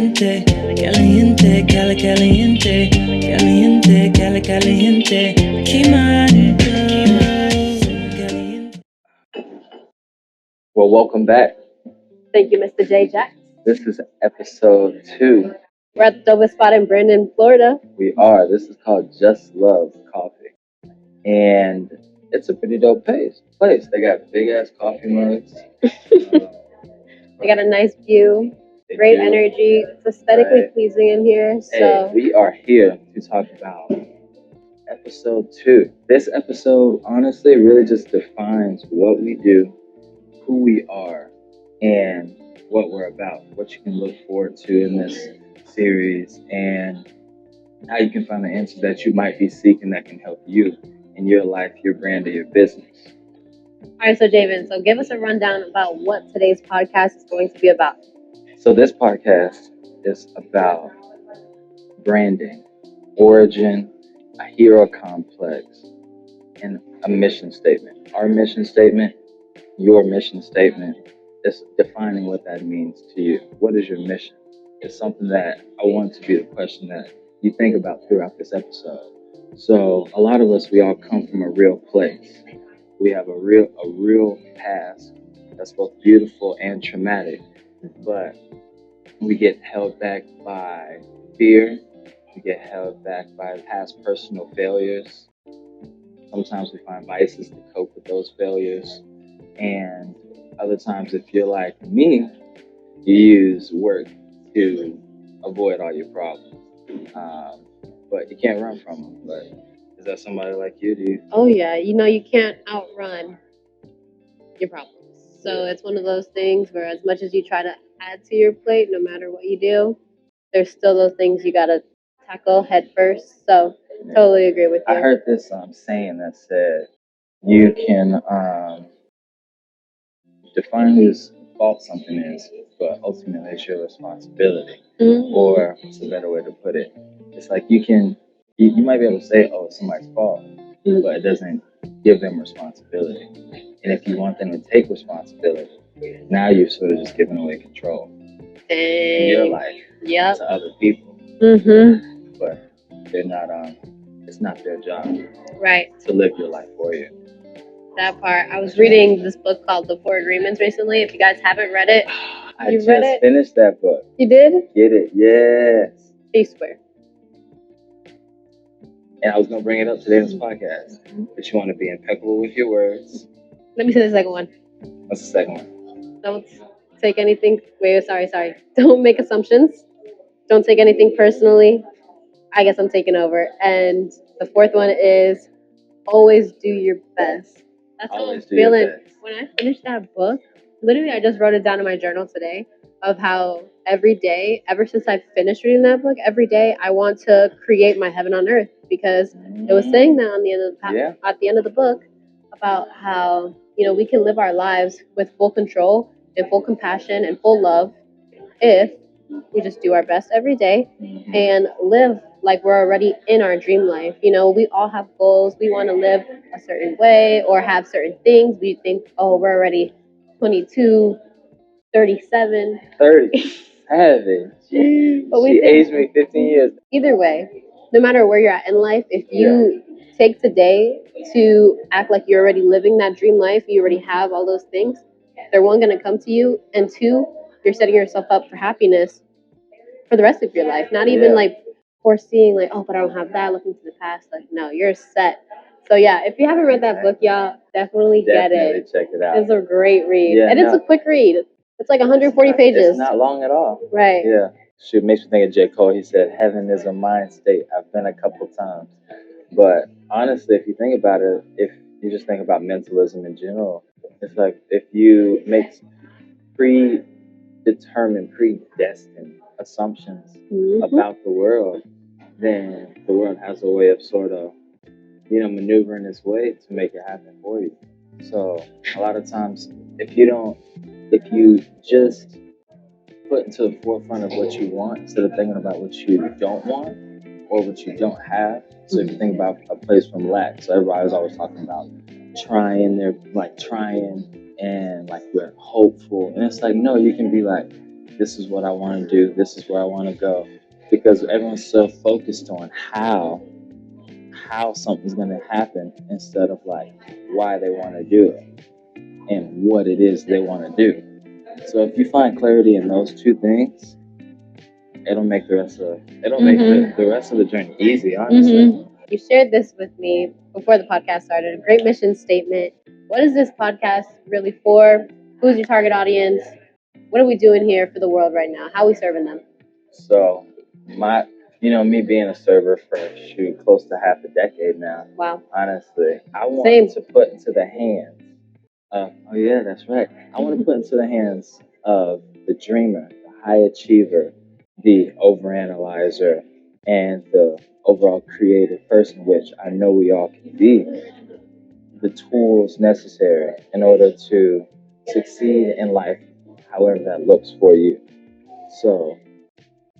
caliente, caliente, caliente, caliente, caliente, quemando, caliente. Well, welcome back. Thank you, Mr. J. Jackson. This is episode 2. We're at the dopest spot in Brandon, Florida. We are. This is called Just Love Coffee. And it's a pretty dope place. They got big ass coffee mugs. They got a nice view, great energy. It's aesthetically pleasing in here. So Hey, we are here to talk about episode 2. This episode honestly really just defines what we do, who we are, and what we're about, what you can look forward to in this series, and how you can find the answers that you might be seeking that can help you in your life, your brand, or your business. all right, so Javen, so give us a rundown about what today's podcast is going to be about. So this podcast is about branding, origin, a hero complex, and a mission statement. Our mission statement, your mission statement, is defining what that means to you. What is your mission? It's something that I want to be the question that you think about throughout this episode. So a lot of us, we all come from a real place. We have a real past that's both beautiful and traumatic, but we get held back by fear. We get held back by past personal failures. Sometimes we find vices to cope with those failures. And other times, if you're like me, you use work to avoid all your problems. But you can't run from them. But is that somebody like you? Do you? Oh yeah, you can't outrun your problems. So it's one of those things where as much as you try to add to your plate, no matter what you do, there's still those things you gotta tackle head first. So totally agree with you. I heard this saying that said you can define whose fault something is, but ultimately it's your responsibility. Mm-hmm. Or what's a better way to put it? It's like you might be able to say, oh, it's somebody's fault, but it doesn't give them responsibility. And if you want them to take responsibility, now you're sort of just giving away control in your life to other people. Mm-hmm. But they're not. It's not their job, right, to live your life for you. That part. I was reading this book called The 4 Agreements recently. If you guys haven't read it, I just finished that book. You did? Get it? Yes. I-Swear. And I was gonna bring it up today in this podcast, but you want to be impeccable with your words. Let me say the second one. What's the second one? Don't take anything. Wait, sorry. Don't make assumptions. Don't take anything personally. I guess I'm taking over. And the fourth one is always do your best. That's how I'm feeling. When I finished that book, literally I just wrote it down in my journal today of how every day, ever since I finished reading that book, every day I want to create my heaven on earth, because it was saying that on the end of at the end of the book about how, we can live our lives with full control and full compassion and full love if we just do our best every day and live like we're already in our dream life. We all have goals. We want to live a certain way or have certain things. We think, oh, we're already 22, 37. 30. Savage. But she aged me 15 years. Either way, no matter where you're at in life, if you take today to act like you're already living that dream life, you already have all those things, they're one, going to come to you, and two, you're setting yourself up for happiness for the rest of your life. Not even like foreseeing like, oh, but I don't have that, looking to the past. Like, no, you're set. So yeah, if you haven't read that book, y'all, definitely get it. Check it out. It's a great read. It's a quick read. It's like 140 pages. It's not long at all. Right. Yeah. Shoot, makes me think of J. Cole. He said, heaven is a mind state. I've been a couple times. But honestly, if you think about it, if you just think about mentalism in general, it's like if you make predetermined, predestined assumptions about the world, then the world has a way of sort of, maneuvering its way to make it happen for you. So a lot of times, if you just put into the forefront of what you want instead of thinking about what you don't want or what you don't have. So if you think about a place from lack, so everybody's always talking about trying and like we're hopeful, and it's like, no, you can be like, this is what I want to do, this is where I want to go, because everyone's so focused on how something's going to happen instead of like why they want to do it and what it is they want to do. So if you find clarity in those two things, it'll make the rest of the rest of the journey easy, honestly. You shared this with me before the podcast started. A great mission statement. What is this podcast really for? Who's your target audience? What are we doing here for the world right now? How are we serving them? So me being a server for close to half a decade now. Wow. Honestly, I want to put into the hands of, oh yeah, that's right. I want to put into the hands of the dreamer, the high achiever, the overanalyzer, and the overall creative person, which I know we all can be, the tools necessary in order to succeed in life, however that looks for you. So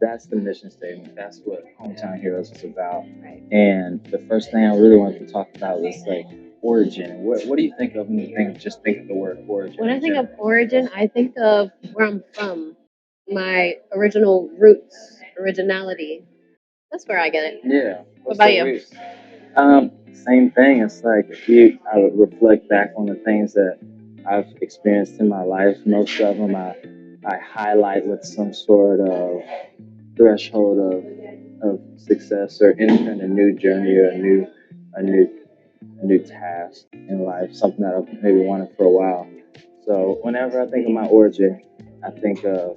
that's the mission statement. That's what Hometown Heroes is about. Right. And the first thing I really wanted to talk about was like origin. What do you think of when you think of the word origin? When I think of origin, I think of where I'm from, my original roots, originality. That's where I get it. Yeah. What about you? Roots? Same thing. It's like I would reflect back on the things that I've experienced in my life. Most of them I highlight with some sort of threshold of success or entering a new journey or a new task in life, something that I've maybe wanted for a while. So whenever I think of my origin, I think of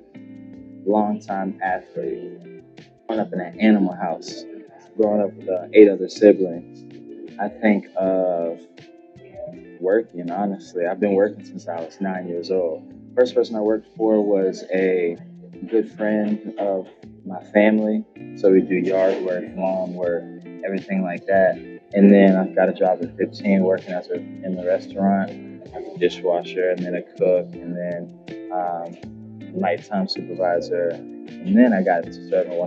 longtime athlete, growing up in an animal house, growing up with 8 other siblings. I think of working, honestly. I've been working since I was 9 years old. First person I worked for was a good friend of my family. So we do yard work, lawn work, everything like that. And then I got a job at 15 working in the restaurant as a dishwasher, and then a cook, and then nighttime supervisor. And then I got into serving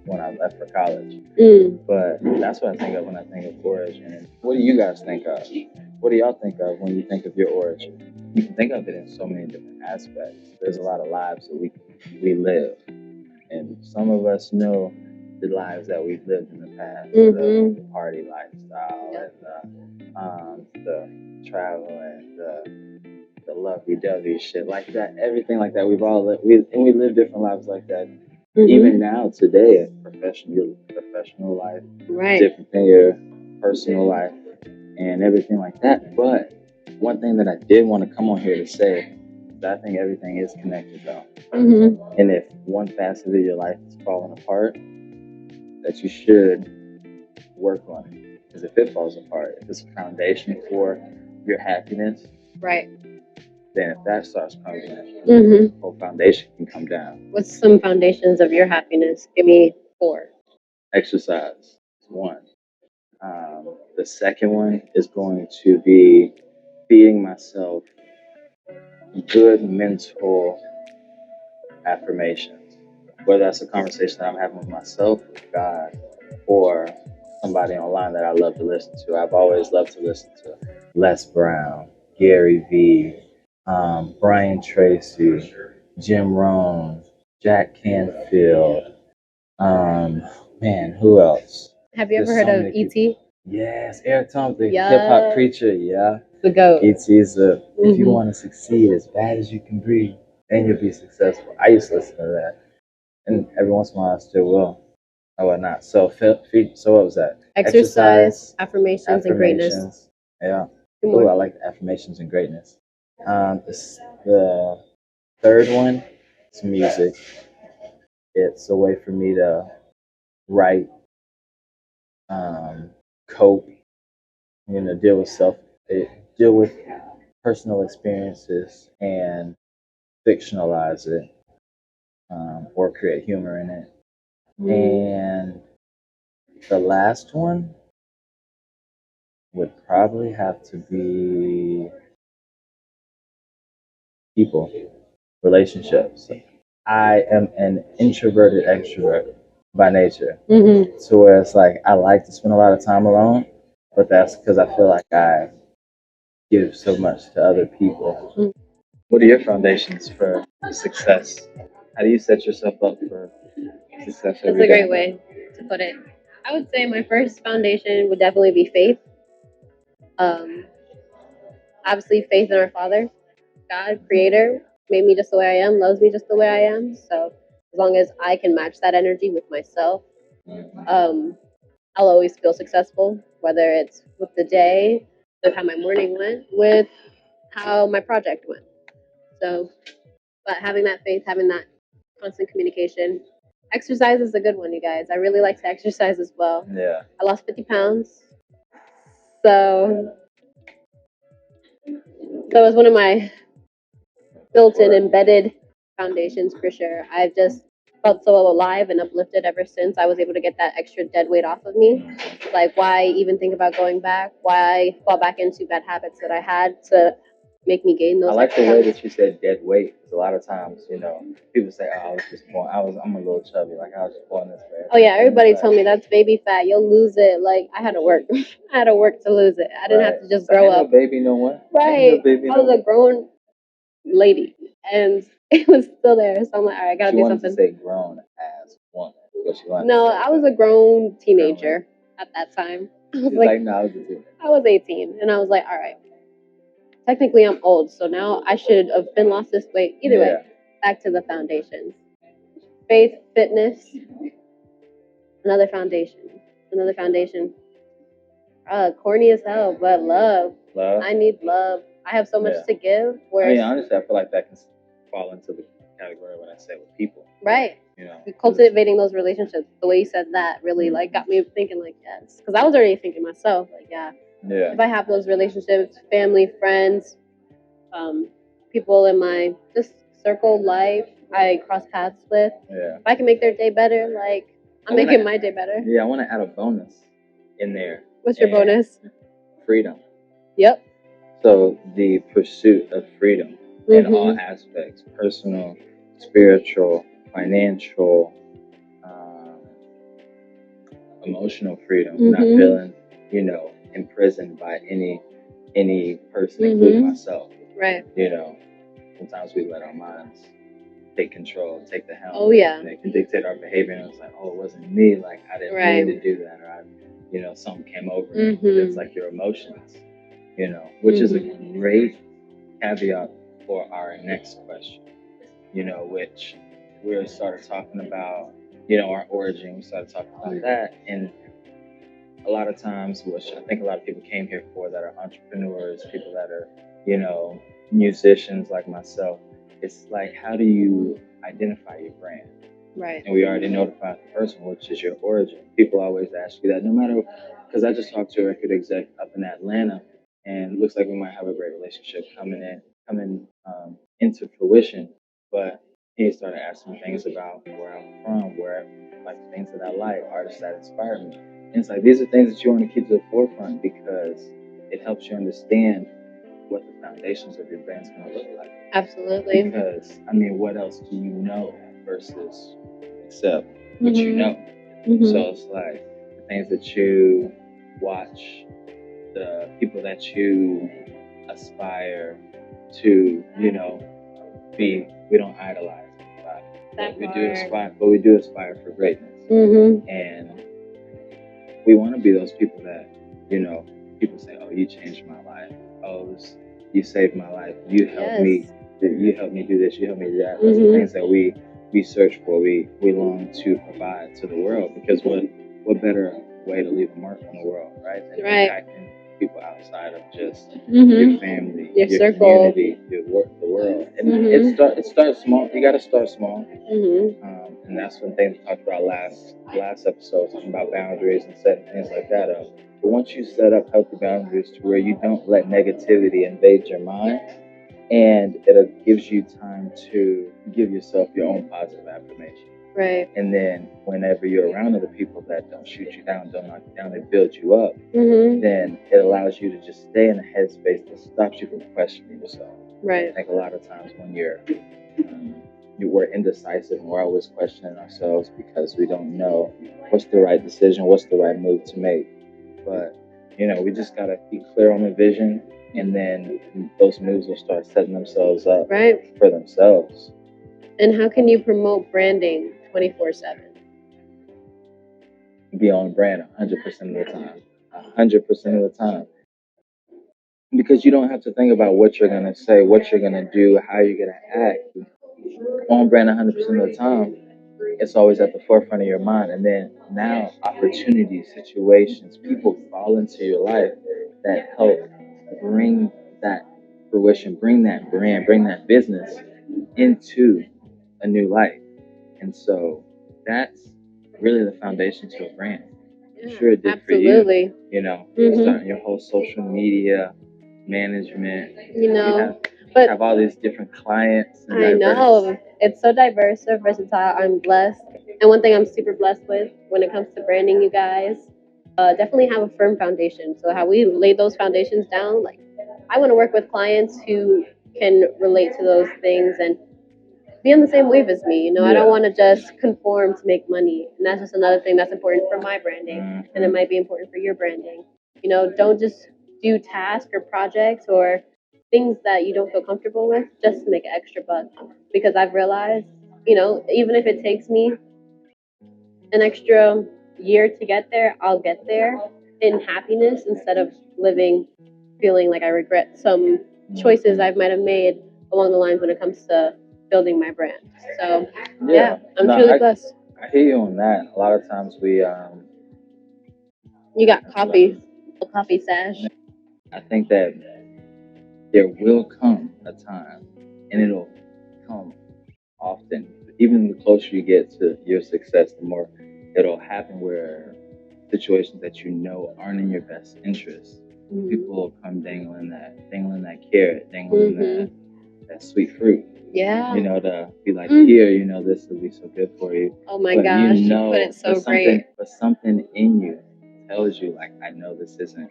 when I left for college. But that's what I think of when I think of origin. What do you guys think of? What do y'all think of when you think of your origin? You can think of it in so many different aspects. There's a lot of lives that we live. And some of us know the lives that we've lived in the past, the party lifestyle, and the travel, and the lovey-dovey shit like that. Everything like that. We've all lived, we live different lives like that. Even now, today, your professional life, different than your personal life, and everything like that. But one thing that I did want to come on here to say is that I think everything is connected, though. And if one facet of your life is falling apart, that you should work on it. Because if it falls apart, if it's a foundation for your happiness, right, then if that starts crumbling, the whole foundation can come down. What's some foundations of your happiness? Give me 4. Exercise is one. The second one is going to be feeding myself good mental affirmations, whether that's a conversation that I'm having with myself, with God, or somebody online that I love to listen to. I've always loved to listen to Les Brown, Gary Vee, Brian Tracy, Jim Rohn, Jack Canfield. Man, who else? Have you ever heard of E.T.? Yes, Eric Thompson, the hip hop preacher. Yeah, the GOAT. E.T.'s if you want to succeed as bad as you can breathe, then you'll be successful. I used to listen to that, and every once in a while I still will. or whatnot. So what was that? Exercise, affirmations, and greatness. Yeah. Ooh, I like the affirmations and greatness. The third one is music. It's a way for me to write, cope, deal with personal experiences and fictionalize it, or create humor in it. And the last one would probably have to be people, relationships. I am an introverted extrovert by nature. So where it's like I like to spend a lot of time alone, but that's because I feel like I give so much to other people. What are your foundations for success? How do you set yourself up for success That's every a day? great way to put it. I would say my first foundation would definitely be faith. Um, Obviously, faith in our Father, God, Creator, made me just the way I am, loves me just the way I am. So as long as I can match that energy with myself, um, I'll always feel successful, whether it's with the day, with how my morning went, with how my project went. So, but having that faith, having that constant communication. Exercise is a good one, you guys. I really like to exercise as well. Yeah. I lost 50 pounds. So that was one of my built-in embedded foundations for sure. I've just felt so alive and uplifted ever since I was able to get that extra dead weight off of me. Like, why even think about going back? Why fall back into bad habits that I had to make me gain those? I like the extra way pounds? that you said dead weight. Because a lot of times, people say, "Oh, I was just born. I'm a little chubby. Like I was just born this way." Oh yeah, everybody told me that's baby fat. You'll lose it. Like I had to work. I had to work to lose it. I didn't have to just So grow ain't up. no baby no one. Right. Ain't no baby I no was a grown lady, and it was still there. So I'm like, all right, I gotta She do wanted something. to say grown as woman. But she wanted No, to say I was a grown teenager at that time. I was She's like, like, no, I was a teenager. I was 18, and I was like, all right. Technically, I'm old, so now I should have been lost this weight. Either way, back to the foundations: faith, fitness. Another foundation. Another foundation. Corny as hell, but love. Love. I need love. I have so much to give. I mean, honestly, I feel like that can fall into the category of what I say with people. Right. You know, Cultivating those relationships. The way you said that really like got me thinking like yes, because I was already thinking myself like yeah. If I have those relationships, family, friends, people in my just circle life, I cross paths with. If I can make their day better, like I'm making my day better. Yeah, I want to add a bonus in there. What's your bonus? Freedom. Yep. So the pursuit of freedom in all aspects: personal, spiritual, financial, emotional freedom. Not feeling, imprisoned by any person, including myself. Right. Sometimes we let our minds take control, take the helm. Oh yeah. They can dictate our behavior, and it's like, oh, it wasn't me. Like I didn't mean to do that, or something came over me. It's like your emotions, which is a great caveat for our next question. Which we started talking about, our origin. We started talking about that, and a lot of times, which I think a lot of people came here for, that are entrepreneurs, people that are, musicians like myself. It's like, how do you identify your brand? Right. And we already notified the person, which is your origin. People always ask you that, no matter, because I just talked to a record exec up in Atlanta, and it looks like we might have a great relationship coming into fruition. But he started asking me things about where I'm from, like things that I like, artists that inspire me. And it's like, these are things that you want to keep to the forefront because it helps you understand what the foundations of your brand's going to look like. Absolutely. Because, I mean, what else do you know versus except what you know? So it's like the things that you watch, the people that you aspire to, be. We don't idolize anybody, but we do aspire for greatness. And we want to be those people that, people say, oh, you changed my life. Oh, you saved my life. You helped me. You helped me do this. You helped me do that. Those are things that we search for. We long to provide to the world, because what better way to leave a mark on the world, right? Than impacting people outside of just your family, your circle, community, the world. And it starts small. You got to start small. And that's one thing we talked about last episode, talking about boundaries and setting things like that up. But once you set up healthy boundaries to where you don't let negativity invade your mind, and it gives you time to give yourself your own positive affirmation. Right. And then whenever you're around other people that don't shoot you down, don't knock you down, they build you up, then it allows you to just stay in a headspace that stops you from questioning yourself. Right. I think a lot of times when we're indecisive and we're always questioning ourselves because we don't know what's the right decision, what's the right move to make. But, we just got to be clear on the vision, and then those moves will start setting themselves up for themselves. And how can you promote branding 24/7? Be on brand 100% of the time. 100% of the time. Because you don't have to think about what you're going to say, what you're going to do, how you're going to act. On brand 100% of the time, it's always at the forefront of your mind. And then now, opportunities, situations, people fall into your life that help bring that fruition, bring that brand, bring that business into a new life. And so that's really the foundation to a brand. I'm sure it did Absolutely. for you. You know, starting your whole social media management. You know, but have all these different clients. And I know. It's so diverse, so versatile. I'm blessed. And one thing I'm super blessed with when it comes to branding, you guys, definitely have a firm foundation. So how we lay those foundations down, like I want to work with clients who can relate to those things and be on the same wave as me. You know, I don't want to just conform to make money. And that's just another thing that's important for my branding. And it might be important for your branding. You know, don't just do tasks or projects or things that you don't feel comfortable with just to make an extra buck. Because I've realized, you know, even if it takes me an extra year to get there, I'll get there in happiness instead of living feeling like I regret some choices I might have made along the lines when it comes to building my brand. So yeah, I'm truly blessed. I hear you on that. A lot of times we You got coffee sash. I think that there will come a time, and it'll come often. Even the closer you get to your success, the more it'll happen where situations that you know aren't in your best interest, people will come dangling that carrot, dangling that sweet fruit. Yeah. You know, to be like, here, you know, this will be so good for you. Oh my gosh, you put it so great. But something in you tells you, like, I know this isn't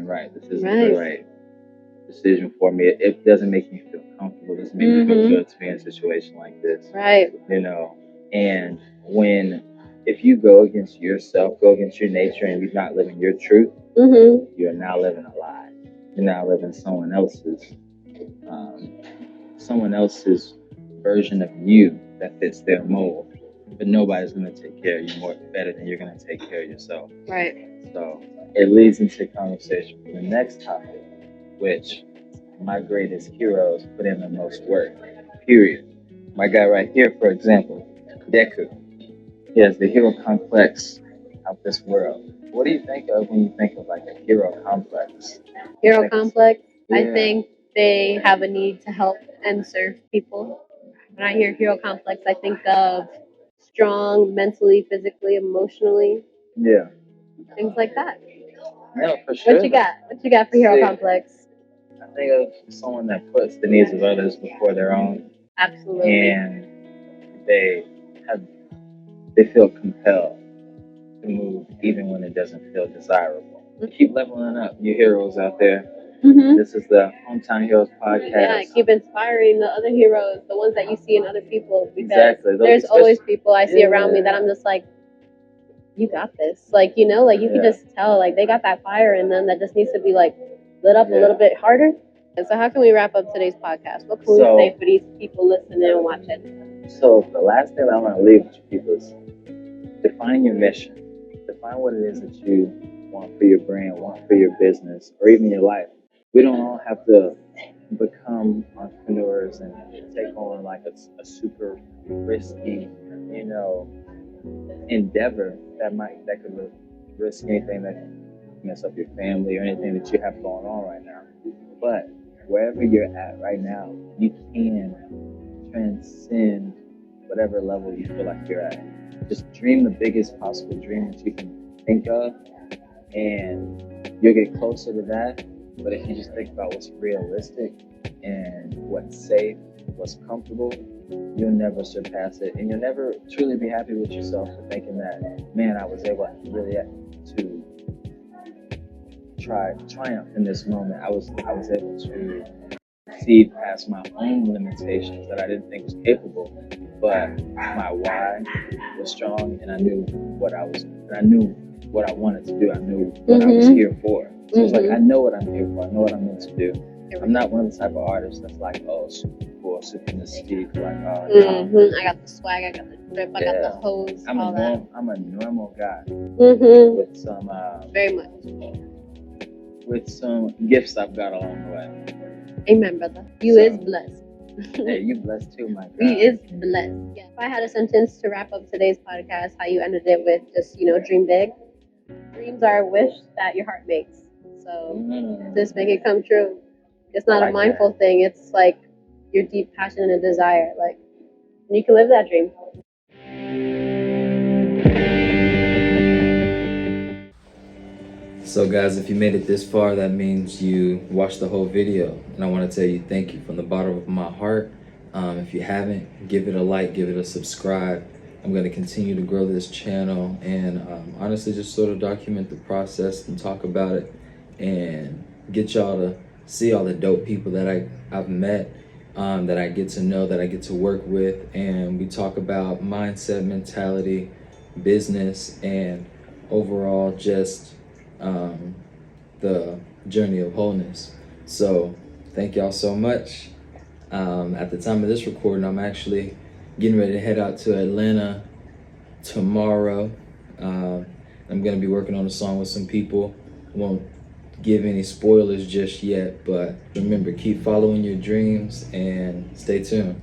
right. This isn't the right decision for me. It doesn't make me feel comfortable. It doesn't make me feel good to be in a situation like this. Right. You know, and if you go against yourself, go against your nature, and you're not living your truth, you're now living a lie. You're now living someone else's version of you that fits their mold. But nobody's going to take care of you better than you're going to take care of yourself. Right. So it leads into a conversation for the next topic, which my greatest heroes put in the most work, period. My guy right here, for example, Deku. He has the hero complex of this world. What do you think of when you think of like a hero complex? Hero complex? Yeah. I think they have a need to help and serve people. When I hear hero complex, I think of strong mentally, physically, emotionally. Yeah. Things like that. No, for sure. What you got for hero complex? I think of someone that puts the needs of others before their own. Absolutely. And they feel compelled to move even when it doesn't feel desirable. Keep leveling up, you heroes out there. This is the Hometown Heroes podcast. Yeah, keep inspiring the other heroes, the ones that you see in other people. Because exactly. There's always people I see around me that I'm just like, you got this. Like, you know, like you can just tell, like they got that fire in them that just needs to be like lit up a little bit harder. And so how can we wrap up today's podcast? What can we say for these people listening and watching? So the last thing I want to leave with you people is define your mission. Define what it is that you want for your brand, want for your business, or even your life. We don't all have to become entrepreneurs and take on like a super risky, you know, endeavor that could risk anything that could mess up your family or anything that you have going on right now. But wherever you're at right now, you can transcend whatever level you feel like you're at. Just dream the biggest possible dream that you can think of, and you'll get closer to that. But if you just think about what's realistic and what's safe, what's comfortable, you'll never surpass it, and you'll never truly be happy with yourself for thinking that, man, I was able really to triumph in this moment. I was able to see past my own limitations that I didn't think was capable, but my why was strong, and I knew what I wanted to do. I knew what I was here for. So it's like, I know what I'm here for. I know what I'm meant to do. I'm not one of the type of artists that's like, oh, super cool. also can speak like I got the swag, I got the drip, I got the hose, I'm all that. I'm a normal guy with some Very much. with some gifts I've got along the way. Amen, brother. You is blessed. Hey, you blessed too, my God. He is blessed. Yeah. If I had a sentence to wrap up today's podcast, how you ended it with just, dream big. Dreams are a wish that your heart makes. So just make it come true. It's not a mindful thing. It's like your deep passion and a desire. Like, you can live that dream. So guys, if you made it this far, that means you watched the whole video. And I want to tell you thank you from the bottom of my heart. If you haven't, give it a like, give it a subscribe. I'm going to continue to grow this channel and honestly just sort of document the process and talk about it and get y'all to see all the dope people that I've met, that I get to know, that I get to work with. And we talk about mindset, mentality, business, and overall just the journey of wholeness. So thank y'all so much. At the time of this recording, I'm actually getting ready to head out to Atlanta tomorrow. I'm gonna be working on a song with some people. Won't give any spoilers just yet, but remember, keep following your dreams and stay tuned.